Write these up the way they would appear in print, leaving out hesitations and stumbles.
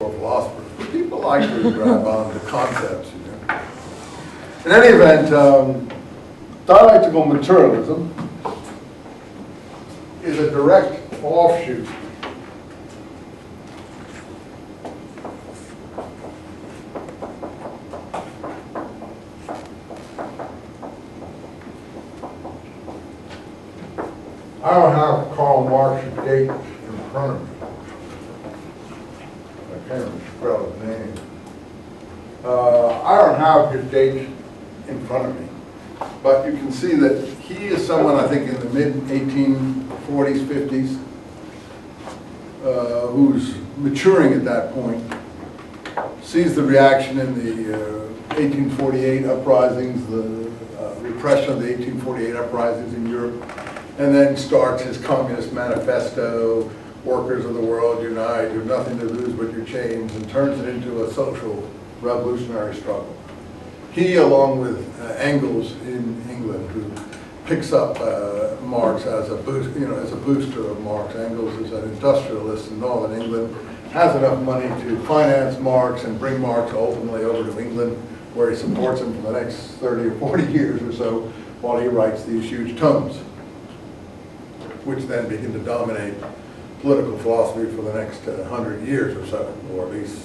political philosophers. But people like to grab on to concepts, you know. In any event, dialectical materialism is a direct offshoot I don't have Karl Marx's date in front of me. I can't even spell his name. I don't have his date in front of me. But you can see that he is someone, I think, in the mid-1840s, 50s, who's maturing at that point, sees the reaction in the 1848 uprisings, the repression of the 1848 uprisings in Europe, and then starts his Communist Manifesto, workers of the world unite, you have nothing to lose but your chains, and turns it into a social revolutionary struggle. He, along with Engels in England, who picks up Marx as a boost, as a booster of Marx. Engels is an industrialist in northern England, has enough money to finance Marx and bring Marx ultimately over to England, where he supports him for the next 30 or 40 years or so, while he writes these huge tomes, which then begin to dominate political philosophy for the next 100 years or so, or at least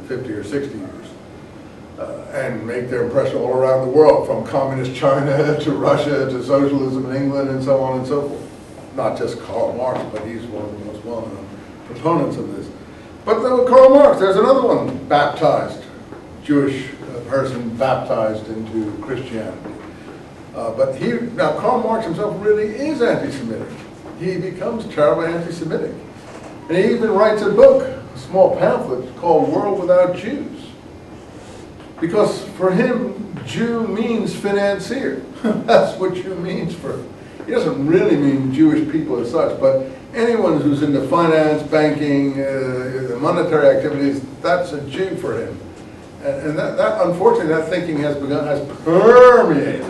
50 or 60 years. And make their impression all around the world, from communist China to Russia to socialism in England and so on and so forth. Not just Karl Marx, but he's one of the most well-known proponents of this. But Karl Marx, there's another one baptized, Jewish person baptized into Christianity. Now Karl Marx himself really is anti-Semitic. He becomes terribly anti-Semitic. And he even writes a book, a small pamphlet called World Without Jews. Because for him, Jew means financier. That's what Jew means for him. He doesn't really mean Jewish people as such, but anyone who's into finance, banking, monetary activities, that's a Jew for him. And that unfortunately, that thinking has permeated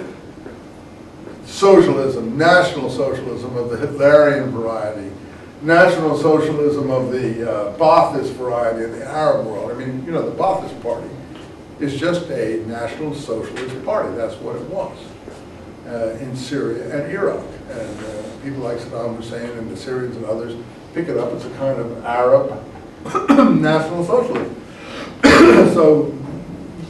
socialism, national socialism of the Hitlerian variety, national socialism of the Ba'athist variety in the Arab world. I mean, the Ba'athist Party is just a national socialist party. That's what it was in Syria and Iraq. And people like Saddam Hussein and the Syrians and others pick it up as a kind of Arab national socialism. So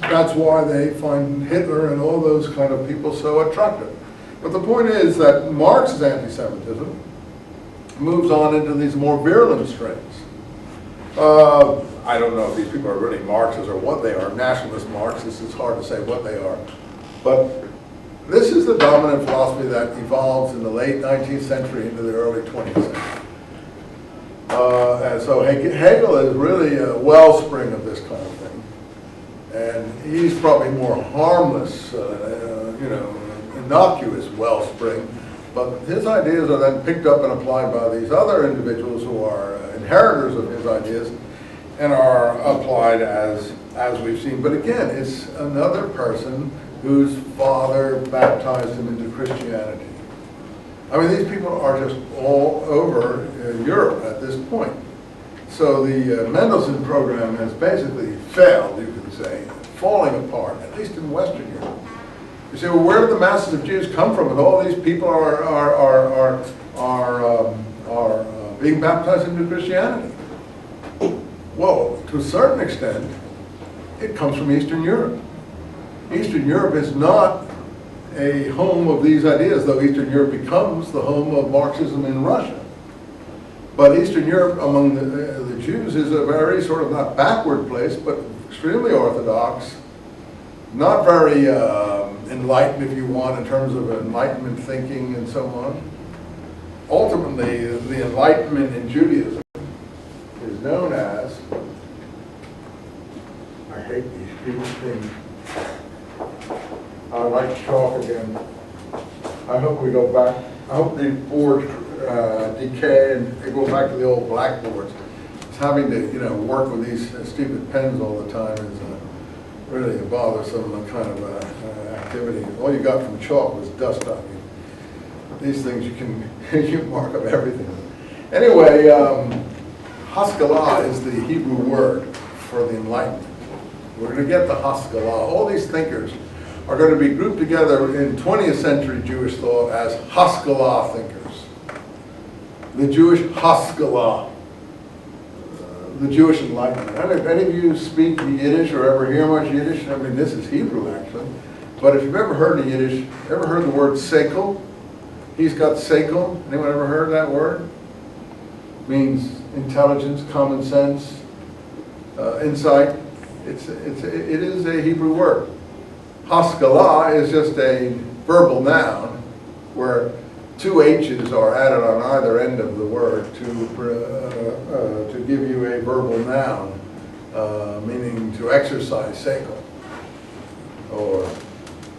that's why they find Hitler and all those kind of people so attractive. But the point is that Marx's anti-Semitism moves on into these more virulent strains. I don't know if these people are really Marxists or what they are, nationalist Marxists. It's hard to say what they are. But this is the dominant philosophy that evolves in the late 19th century into the early 20th century. And so Hegel is really a wellspring of this kind of thing. And he's probably more harmless, innocuous wellspring. But his ideas are then picked up and applied by these other individuals who are inheritors of his ideas and are applied as we've seen. But again, it's another person whose father baptized him into Christianity. I mean, these people are just all over Europe at this point. So the Mendelssohn program has basically failed, you could say, falling apart, at least in Western Europe. You say, well, where do the masses of Jews come from? And all these people are being baptized into Christianity. Well, to a certain extent, it comes from Eastern Europe. Eastern Europe is not a home of these ideas, though Eastern Europe becomes the home of Marxism in Russia. But Eastern Europe, among the Jews, is a very sort of not backward place, but extremely orthodox, not very enlightened, if you want, in terms of Enlightenment thinking and so on. Ultimately, the Enlightenment in Judaism is known as, I hate these things. I like chalk again. I hope we go back. I hope these boards decay and they go back to the old blackboards. It's having to, work with these stupid pens all the time is really a bothersome kind of activity. All you got from chalk was dust on you. These things you can mark up everything. Anyway, Haskalah is the Hebrew word for the Enlightenment. We're going to get the Haskalah. All these thinkers are going to be grouped together in 20th century Jewish thought as Haskalah thinkers. The Jewish Haskalah, the Jewish Enlightenment. I don't know if any of you speak Yiddish or ever hear much Yiddish. I mean, this is Hebrew actually. But if you've ever heard the Yiddish, ever heard the word seichel? He's got seichel. Anyone ever heard that word? Means intelligence, common sense, insight. It is a Hebrew word. Haskalah is just a verbal noun where two H's are added on either end of the word to give you a verbal noun, meaning to exercise seichel, or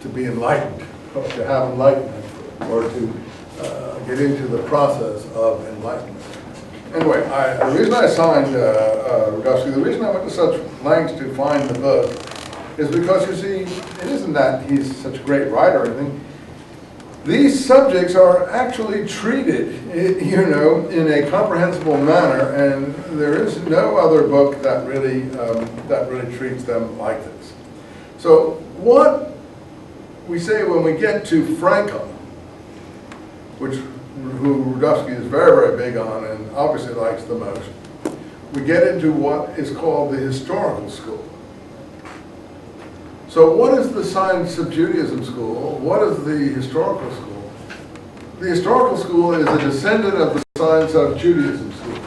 to be enlightened, or to have enlightenment, or to get into the process of enlightenment. Anyway, the reason I signed Rudowsky, the reason I went to such lengths to find the book is because, you see, it isn't that he's such a great writer or anything. These subjects are actually treated, you know, in a comprehensible manner, and there is no other book that really treats them like this. So what we say when we get to Frankel, who Rudowsky is very, very big on and obviously likes the most, we get into what is called the historical school. So what is the science of Judaism school? What is the historical school? The historical school is a descendant of the science of Judaism school.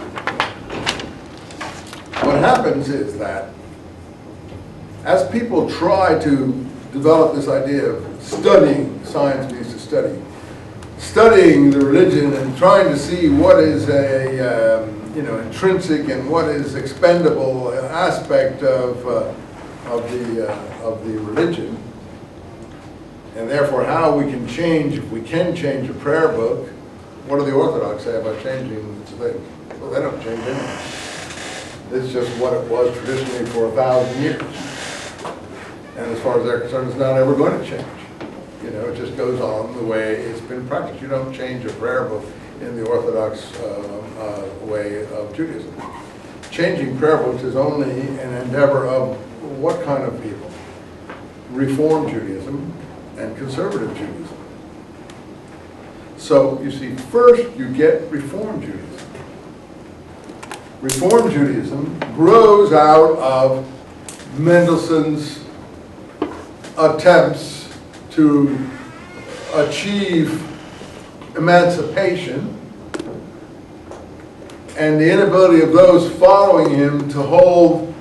What happens is that as people try to develop this idea of studying, science means to study, studying the religion and trying to see what is a intrinsic and what is expendable aspect of the religion, and therefore how we can change, if we can change a prayer book. What do the Orthodox say about changing the thing? Well, they don't change anything. It's just what it was traditionally for 1,000 years. And as far as they're concerned, it's not ever going to change. You know, it just goes on the way it's been practiced. You don't change a prayer book in the Orthodox way of Judaism. Changing prayer books is only an endeavor of what kind of people? Reform Judaism and conservative Judaism. So, you see, first you get Reform Judaism. Reform Judaism grows out of Mendelssohn's attempts to achieve emancipation and the inability of those following him to hold